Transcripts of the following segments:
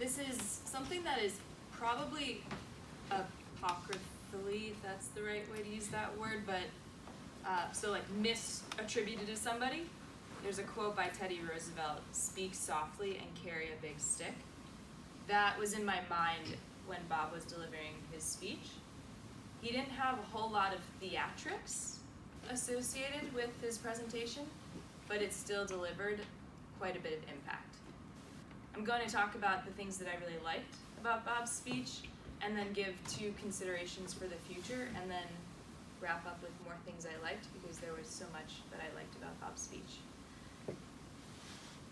This is something that is probably apocryphally, if that's the right way to use that word, but so like misattributed to somebody. There's a quote by Teddy Roosevelt, "Speak softly and carry a big stick." That was in my mind when Bob was delivering his speech. He didn't have a whole lot of theatrics associated with his presentation, but it still delivered quite a bit of impact. I'm going to talk about the things that I really liked about Bob's speech, and then give 2 considerations for the future, and then wrap up with more things I liked, because there was so much that I liked about Bob's speech.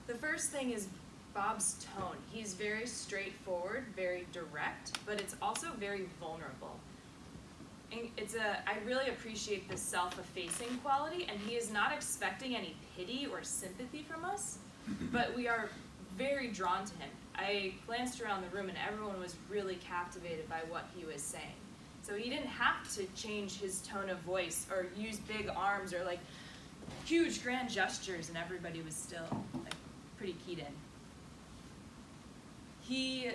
The first thing is Bob's tone. He's very straightforward, very direct, but it's also very vulnerable. And I really appreciate the self-effacing quality, and he is not expecting any pity or sympathy from us, but we are very drawn to him. I glanced around the room and everyone was really captivated by what he was saying. So he didn't have to change his tone of voice or use big arms or like huge grand gestures, and everybody was still like pretty keyed in. He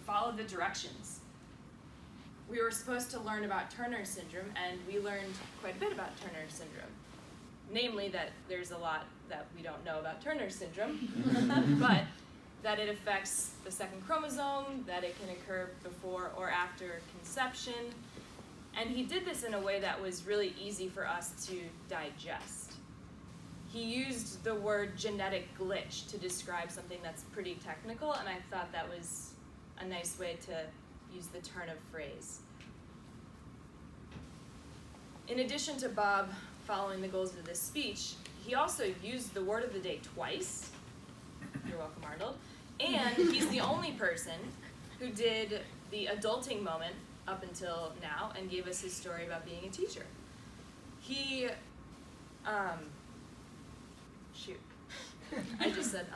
followed the directions. We were supposed to learn about Turner syndrome, and we learned quite a bit about Turner syndrome. Namely, that there's a lot that we don't know about Turner syndrome, but that it affects the second chromosome, that it can occur before or after conception. And he did this in a way that was really easy for us to digest. He used the word genetic glitch to describe something that's pretty technical, and I thought that was a nice way to use the turn of phrase. In addition to Bob following the goals of this speech, he also used the word of the day twice. You're welcome, Arnold. And he's the only person who did the adulting moment up until now and gave us his story about being a teacher. He, shoot, I just said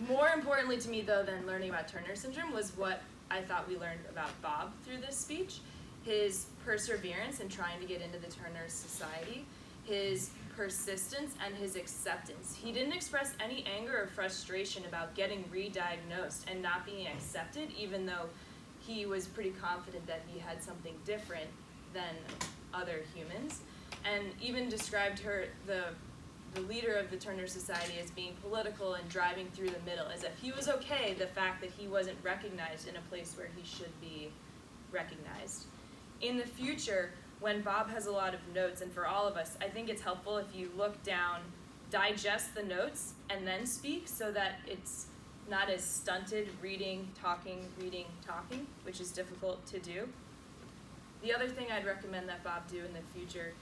More importantly to me, though, than learning about Turner syndrome was what I thought we learned about Bob through this speech. His perseverance in trying to get into the Turner Society, his persistence, and his acceptance. He didn't express any anger or frustration about getting re-diagnosed and not being accepted, even though he was pretty confident that he had something different than other humans, and even described the leader of the Turner Society as being political and driving through the middle, as if he was okay the fact that he wasn't recognized in a place where he should be recognized. In the future, when Bob has a lot of notes, and for all of us, I think it's helpful if you look down, digest the notes, and then speak, so that it's not as stunted, reading, talking, which is difficult to do. The other thing I'd recommend that Bob do in the future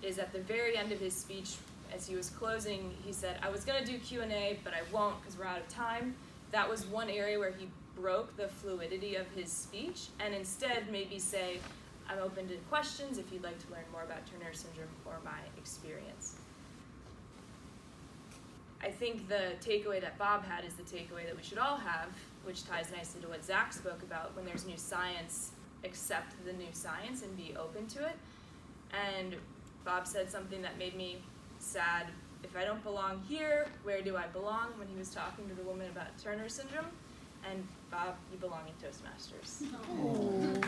is at the very end of his speech, as he was closing, he said, "I was going to do Q&A, but I won't because we're out of time." That was one area where he broke the fluidity of his speech, and instead maybe say, "I'm open to questions if you'd like to learn more about Turner syndrome or my experience." I think the takeaway that Bob had is the takeaway that we should all have, which ties nicely to what Zach spoke about. When there's new science, accept the new science and be open to it. And Bob said something that made me sad. If I don't belong here, where do I belong? When he was talking to the woman about Turner syndrome. And Bob, you belong in Toastmasters. Oh.